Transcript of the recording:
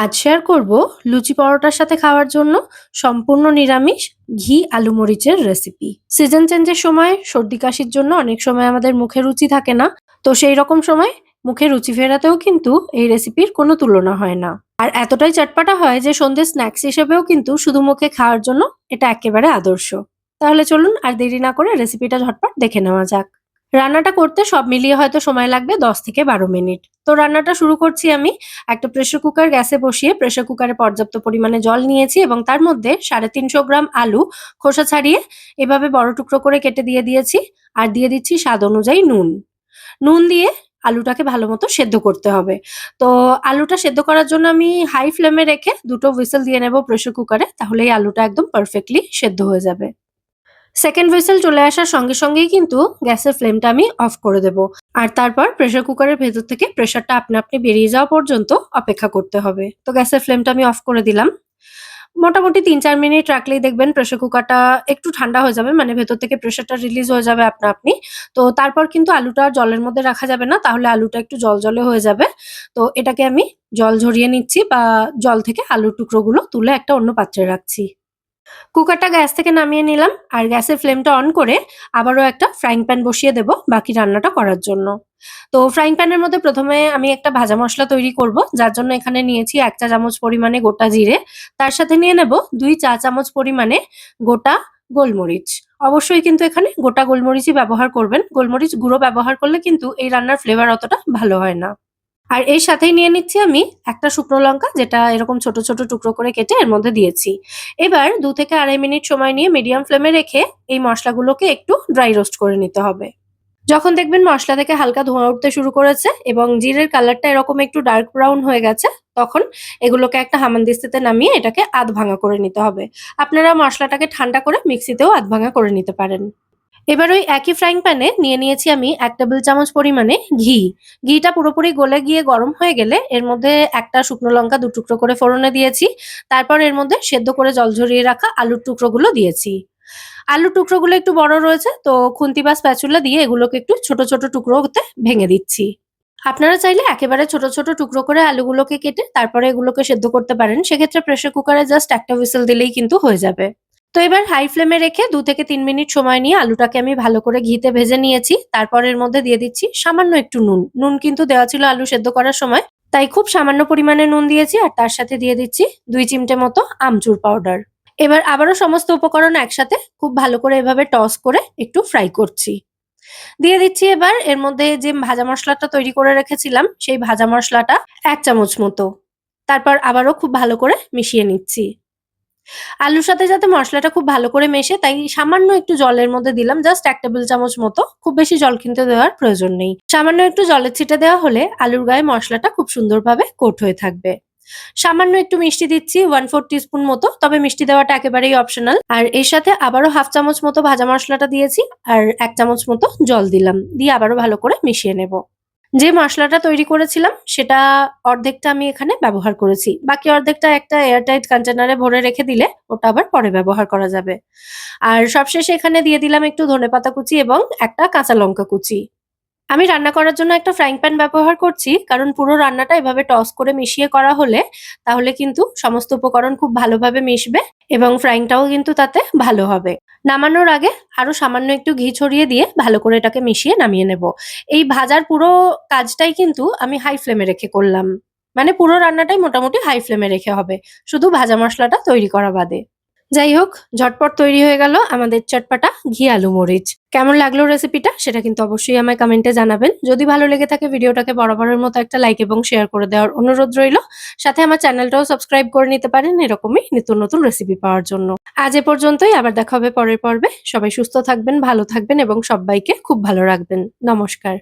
আজ শেয়ার করব লুচি পরোটার সাথে খাওয়ার জন্য সম্পূর্ণ নিরামিষ ঘি আলু মরিচের রেসিপি। সিজন চেঞ্জের সময় সর্দি কাশির জন্য অনেক সময় আমাদের মুখে রুচি থাকে না, তো সেই রকম সময় মুখে রুচি ফেরাতেও কিন্তু এই রেসিপির কোনো তুলনা হয় না। আর এতটাই চটপাটা হয় যে সন্ধ্যে স্ন্যাক্স হিসেবেও কিন্তু শুধু মুখে খাওয়ার জন্য এটা একেবারে আদর্শ। তাহলে চলুন আর দেরি না করে রেসিপিটা ঝটপট দেখে নেওয়া যাক। রান্নাটা করতে সব মিলিয়ে হয়তো সময় লাগবে ১০ থেকে ১২ মিনিট। তো রান্নাটা শুরু করছি আমি। একটা প্রেসার কুকার গ্যাসে বসিয়ে প্রেসার কুকারে পর্যাপ্ত পরিমাণে জল নিয়েছি এবং তার মধ্যে ৩৫০ গ্রাম আলু খোসা ছাড়িয়ে এভাবে বড় টুকরো করে কেটে দিয়ে দিয়েছি। আর দিয়ে দিচ্ছি স্বাদ অনুযায়ী নুন। নুন দিয়ে আলুটাকে ভালোমতো সেদ্ধ করতে হবে। তো আলুটা সেদ্ধ করার জন্য আমি হাই ফ্লেমে রেখে ২ টো হুইসেল দিয়ে নেব প্রেসার কুকারে। তাহলেই আলুটা একদম পারফেক্টলি সেদ্ধ হয়ে যাবে। সেকেন্ড হুইসেল চলে আসার সঙ্গে সঙ্গেই কিন্তু গ্যাসের ফ্লেমটা আমি অফ করে দেব। আর তারপর প্রেসার কুকারের ভেতর থেকে প্রেসারটা আপনা আপনি বেরিয়ে যাওয়া পর্যন্ত অপেক্ষা করতে হবে। তো গ্যাসের ফ্লেমটা আমি অফ করে দিলাম। মোটামুটি ৩-৪ মিনিট রাখলেই দেখবেন প্রেসার কুকারটা একটু ঠান্ডা হয়ে যাবে। মানে ভেতর থেকে প্রেসারটা রিলিজ হয়ে যাবে আপনা আপনি। তো তারপর কিন্তু আলুটা আর জলের মধ্যে রাখা যাবে না। তাহলে আলুটা একটু জলজলে হয়ে যাবে। তো এটাকে আমি জল ঝরিয়ে নিচ্ছি বা জল থেকে আলুর টুকরোগুলো তুলে একটা অন্য পাত্রে রাখছি। কুকারটা গ্যাস থেকে নামিয়ে নিলাম আর গ্যাসের ফ্লেমটা অন করে আবারও একটা ফ্রাইং প্যান বসিয়ে দেব বাকি রান্নাটা করার জন্য। তো ফ্রাইং প্যানের মধ্যে প্রথমে আমি একটা ভাজা মসলা তৈরি করব, যার জন্য এখানে নিয়েছি ১ চা চামচ পরিমাণে গোটা জিরে। তার সাথে নিয়ে নেব ২ চা চামচ পরিমাণে গোটা গোলমরিচ। অবশ্যই কিন্তু এখানে গোটা গোলমরিচই ব্যবহার করবেন। গোলমরিচ গুঁড়ো ব্যবহার করলে কিন্তু এই রান্নার ফ্লেভার অতটা ভালো হয় না। আর এর সাথেই নিয়ে নিচ্ছি আমি একটা শুকনো লঙ্কা, যেটা এরকম ছোট ছোট টুকরো করে কেটে এর মধ্যে দিয়েছি। এবার ২ থেকে ২.৫ মিনিট সময় নিয়ে মিডিয়াম ফ্লেমে রেখে এই মসলাগুলোকে একটু ড্রাই রোস্ট করে নিতে হবে। যখন দেখবেন মসলা থেকে হালকা ধোঁয়া উঠতে শুরু করেছে এবং জিরের কালারটা এরকম একটু ডার্ক ব্রাউন হয়ে গেছে, তখন এগুলোকে একটা হামানদিস্তাতে নামিয়ে এটাকে আধ ভাঙা করে নিতে হবে। আপনারা মসলাটাকে ঠান্ডা করে মিক্সিতেও আধ ভাঙা করে নিতে পারেন। এবার ওই একই ফ্রাইং প্যানে নিয়ে নিয়েছি আমি ১ টেবিল চামচ পরিমাণে ঘি। ঘিটা পুরোপুরি গলে গিয়ে গরম হয়ে গেলে এর মধ্যে একটা শুকনো লঙ্কা ২ টুকরো করে ফোড়নে দিয়েছি। তারপর এর মধ্যে সেদ্ধ করে জল ঝরিয়ে রাখা আলুর টুকরোগুলো দিয়েছি। আলুর টুকরোগুলো একটু বড় রয়েছে, তো খুন্তি বা স্প্যাচুলা দিয়ে এগুলোকে একটু ছোট ছোট টুকরোতে ভেঙে দিচ্ছি। আপনারা চাইলে একেবারে ছোট ছোট টুকরো করে আলুগুলোকে কেটে তারপরে এগুলোকে সেদ্ধ করতে পারেন। সেক্ষেত্রে প্রেসার কুকারে জাস্ট একটা হুইসেল দিলেই কিন্তু হয়ে যাবে। তো এবার হাই ফ্লেমে রেখে ২ থেকে ৩ মিনিট সময় নিয়ে আলুটাকে আমি ভালো করে ঘিতে ভেজে নিয়েছি। তারপর এর মধ্যে দিয়ে দিচ্ছি সামান্য একটু নুন। নুন কিন্তু দেওয়া ছিল আলু সেদ্ধ করার সময়। তাই খুব সামান্য পরিমাণে নুন দিয়েছি আর তার সাথে দিয়ে দিচ্ছি ২ চিমটে মতো আমচুর পাউডার। এবার আবারও সমস্ত উপকরণ একসাথে খুব ভালো করে এভাবে টস করে একটু ফ্রাই করছি। দিয়ে দিচ্ছি এবার এর মধ্যে যে ভাজা মসলাটা তৈরি করে রেখেছিলাম, সেই ভাজা মসলাটা ১ চামচ মতো। তারপর আবারও খুব ভালো করে মিশিয়ে নিচ্ছি। আলুর সাথে যাতে মসলাটা খুব ভালো করে মেশে তাই সামান্য একটু জলের মধ্যে দিলাম, জাস্ট ১ টেবিল চামচ মতো। খুব বেশি জল কিন্তু দেওয়ার প্রয়োজন নেই। সামান্য একটু জলের ছিটে দেওয়া হলে আলুর গায়ে মসলাটা খুব সুন্দরভাবে কোট হয়ে থাকবে। সামান্য একটু মিষ্টি দিচ্ছি 1/4 টিস্পুন মতো, তবে মিষ্টি দেওয়াটা একেবারেই অপশনাল। আর এর সাথে আবারও 1/2 চামচ মতো ভাজা মসলাটা দিয়েছি আর ১ চামচ মতো জল দিলাম। দিয়ে আবারও ভালো করে মিশিয়ে নেব। যে মসলাটা তৈরি করেছিলাম সেটা অর্ধেকটা আমি এখানে ব্যবহার করেছি। বাকি অর্ধেকটা একটা এয়ারটাইট কন্টেনারে ভরে রেখে দিলে ওটা আবার পরে ব্যবহার করা যাবে। আর সবশেষে এখানে দিয়ে দিলাম একটু ধনেপাতা কুচি এবং একটা কাঁচা লঙ্কা কুচি। আমি রান্না করার জন্য একটা ফ্রাইং প্যান ব্যবহার করছি, কারণ পুরো রান্নাটা এভাবে টস করে মিশিয়ে করা হলে তাহলে কিন্তু সমস্ত উপকরণ খুব ভালোভাবে মিশবে এবং ফ্রাইংটাও কিন্তু তাতে ভালো হবে। নামানোর আগে আরো সামান্য একটু ঘি ছড়িয়ে দিয়ে ভালো করে এটাকে মিশিয়ে নামিয়ে নেব। এই ভাজার পুরো কাজটাই কিন্তু আমি হাই ফ্লেমে রেখে করলাম। মানে পুরো রান্নাটাই মোটামুটি হাই ফ্লেমে রেখে হবে, শুধু ভাজা মশলাটা তৈরি করা বাদে। যাই হোক, ঝটপট তৈরি হয়ে গেল আমাদের চটপটা ঘি আলু মরিচ। কেমন লাগলো রেসিপিটা সেটা কিন্তু অবশ্যই আমায় কমেন্টে জানাবেন। যদি ভালো লেগে থাকে ভিডিওটাকে বরাবরের মতো একটা লাইক এবং শেয়ার করে দেওয়ার অনুরোধ রইল। সাথে আমার চ্যানেলটাও সাবস্ক্রাইব করে নিতে পারেন এরকমই নিত্য নতুন রেসিপি পাওয়ার জন্য। আজ এ পর্যন্তই, আবার দেখা হবে পরের পর্বে। সবাই সুস্থ থাকবেন, ভালো থাকবেন এবং সব্বাইকে খুব ভালো রাখবেন। নমস্কার।